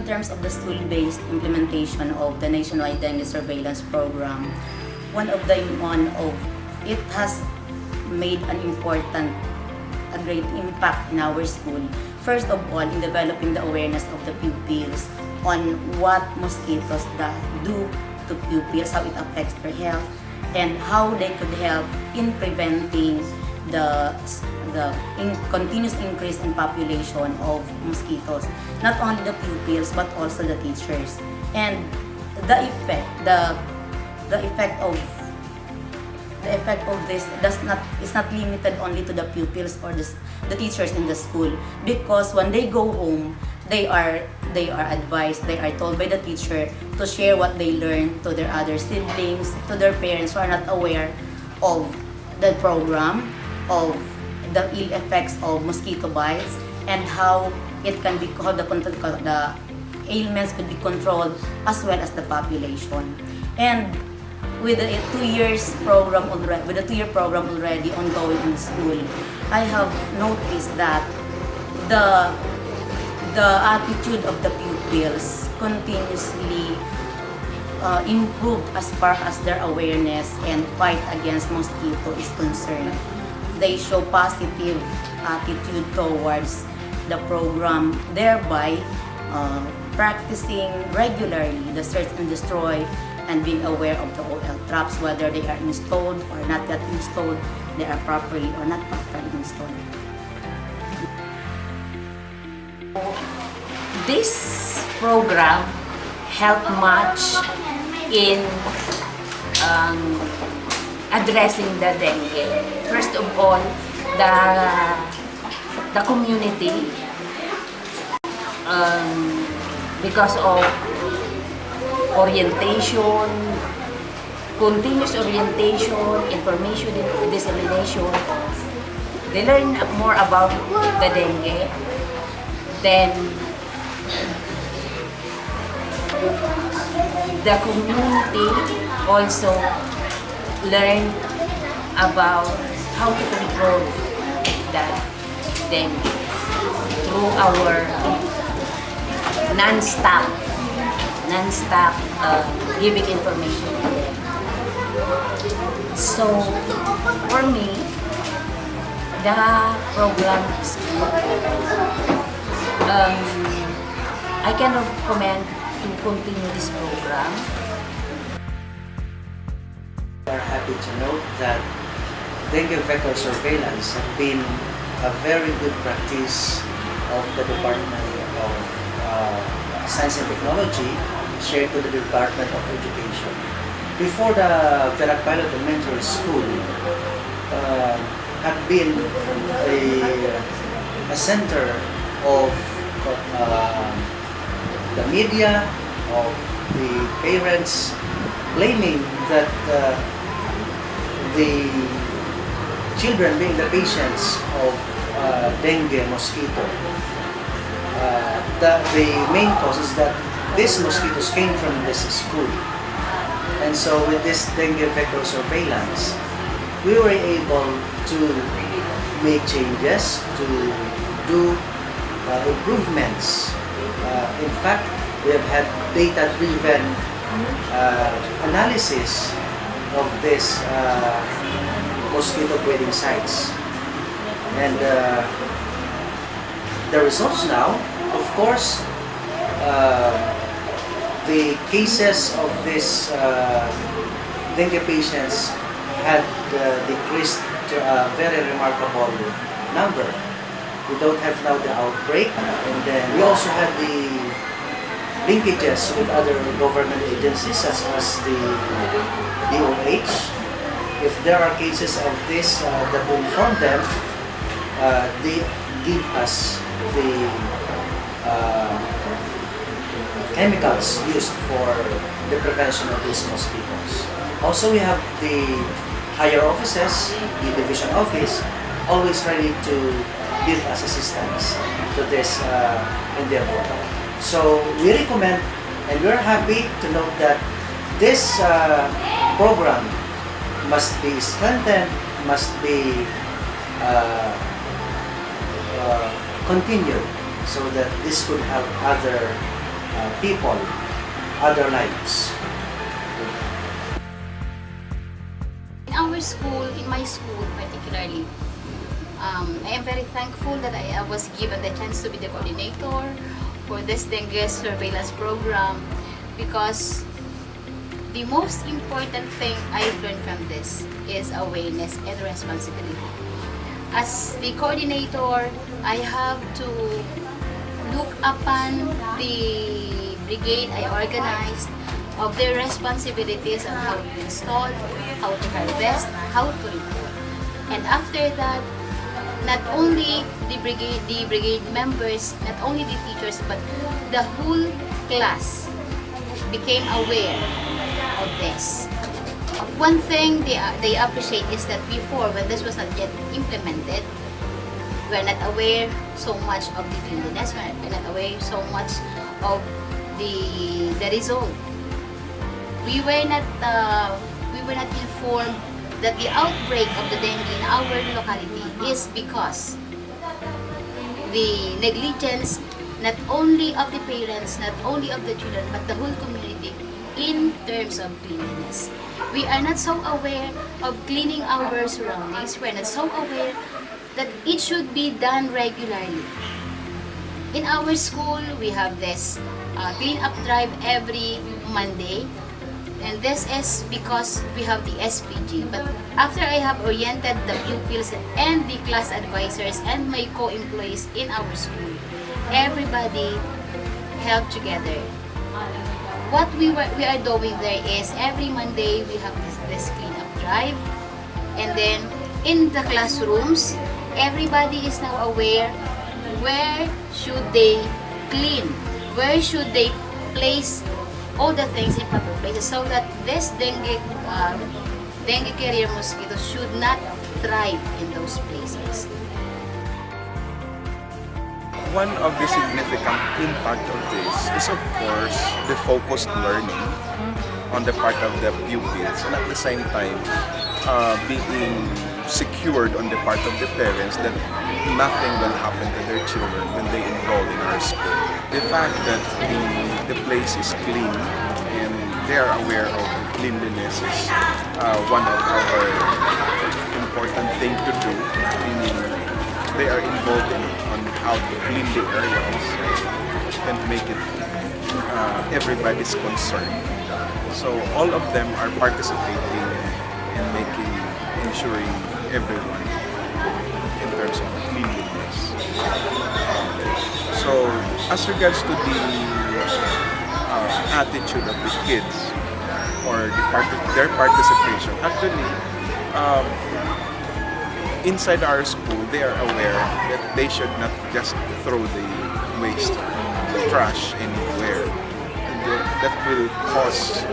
in terms of the school-based implementation of the nationwide dengue surveillance program, it has made a great impact in our school. First of all, in developing the awareness of the pupils on what mosquitoes do to pupils, how it affects their health, and how they could help in preventing the continuous increase in population of mosquitoes. Not only the pupils but also the teachers. And the effect of this is not limited only to the pupils or the teachers in the school, because when they go home, they are advised, they are told by the teacher to share what they learned to their other siblings, to their parents who are not aware of the program, of the ill effects of mosquito bites, and how it can be called, the ailments could be controlled, as well as the population. And with a 2-year program already ongoing in the school, I have noticed that the attitude of the pupils continuously improved as far as their awareness and fight against mosquito is concerned. They show positive attitude towards the program, thereby practicing regularly the search and destroy and being aware of the OL traps, whether they are installed or not yet installed, they are properly or not properly installed. This program helped much in addressing the dengue. First of all, the community, because of orientation, continuous orientation, information dissemination, they learn more about the dengue. Then the community also learn about how to control the dengue through our non-stop giving information to them. So for me, the program is good. I can recommend to continue this program. We are happy to note that dengue vector surveillance has been a very good practice of the Department of Science and Technology, shared to the Department of Education. Before the Verac Pilot Elementary School had been a center of the media, of the parents, blaming that the children being the patients of dengue mosquito. The main cause is that these mosquitoes came from this school. And so with this dengue vector surveillance, we were able to make changes, to do improvements. In fact, we have had data-driven analysis of this mosquito breeding sites. And the results now, of course, the cases of these dengue patients had decreased to a very remarkable number. We don't have now the outbreak, and then we also have the linkages with other government agencies such as the DOH. If there are cases of this that we inform them, they give us the chemicals used for the prevention of these mosquitoes. Also, we have the higher offices, the division office, always ready to give us assistance to this endeavor. So we recommend, and we're happy to note that this program must be strengthened, must be continued, so that this could help other people other lives. In our school, in my school particularly, I am very thankful that I was given the chance to be the coordinator for this dengue surveillance program, because the most important thing I've learned from this is awareness and responsibility. As the coordinator, I have to look upon the brigade I organized of their responsibilities on how to install, how to harvest, how to report. And after that, not only the brigade members, not only the teachers, but the whole class became aware of this. One thing they appreciate is that before, when this was not yet implemented, we're not aware so much of the cleanliness, we're not aware so much of the result. We were not informed that the outbreak of the dengue in our locality is because the negligence not only of the parents, not only of the children, but the whole community in terms of cleanliness. We are not so aware of cleaning our surroundings. We are not so aware that it should be done regularly. In our school, we have this clean up drive every Monday. And this is because we have the SPG. But after I have oriented the pupils and the class advisors and my co-employees in our school, everybody helped together. What we are doing there is every Monday we have this clean up drive. And then in the classrooms, everybody is now aware where should they clean, where should they place all the things in proper places, so that this dengue carrier mosquitoes should not thrive in those places. One of the significant impact of this is, of course, the focused learning on the part of the pupils, and at the same time being secured on the part of the parents that nothing will happen to their children when they enroll in our school. The fact that the place is clean and they are aware of cleanliness is one of our important things to do, meaning they are involved on how to clean the areas and make it everybody's concern. So all of them are participating in ensuring everyone in terms of cleanliness. So as regards to the attitude of the kids or their participation, actually inside our school they are aware that they should not just throw the waste, the trash anywhere. That will cause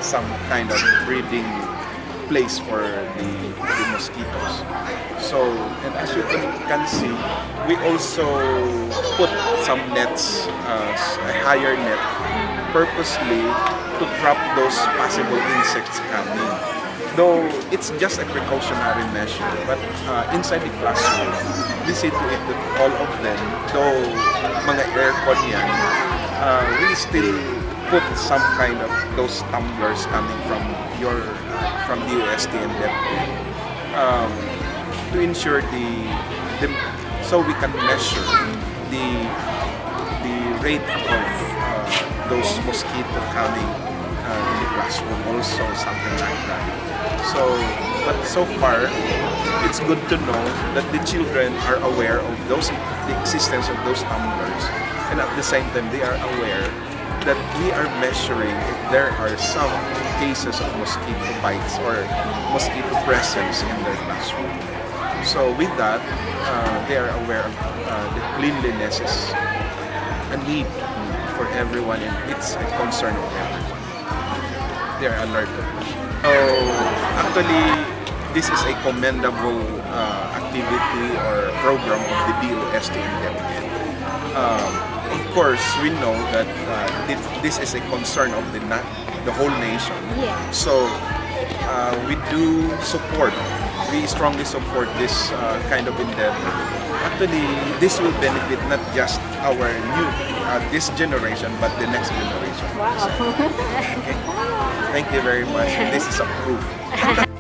some kind of breeding place for the mosquitoes. So, and as you can see, we also put some nets, a higher net, purposely to trap those possible insects coming. Though it's just a precautionary measure, but inside the classroom, we see to it that all of them, though mga aircon yan, we still put some kind of those tumblers coming from the UST and DepEd to ensure so we can measure the rate of those mosquito coming in the classroom, also something like that. But so far, it's good to know that the children are aware of the existence of those tumblers, and at the same time they are aware that we are measuring if there are some cases of mosquito bites or mosquito presence in their classroom. So with that, they are aware of the cleanliness is a need for everyone, and it's a concern of everyone. They are alerted. So actually, this is a commendable activity or program of the DOST and DepEd. Of course, we know that this is a concern of the whole nation. Yeah. So we strongly support this kind of endeavor. actually this will benefit not just our this generation, but the next generation. Wow. Okay? Thank you very much. This is a proof.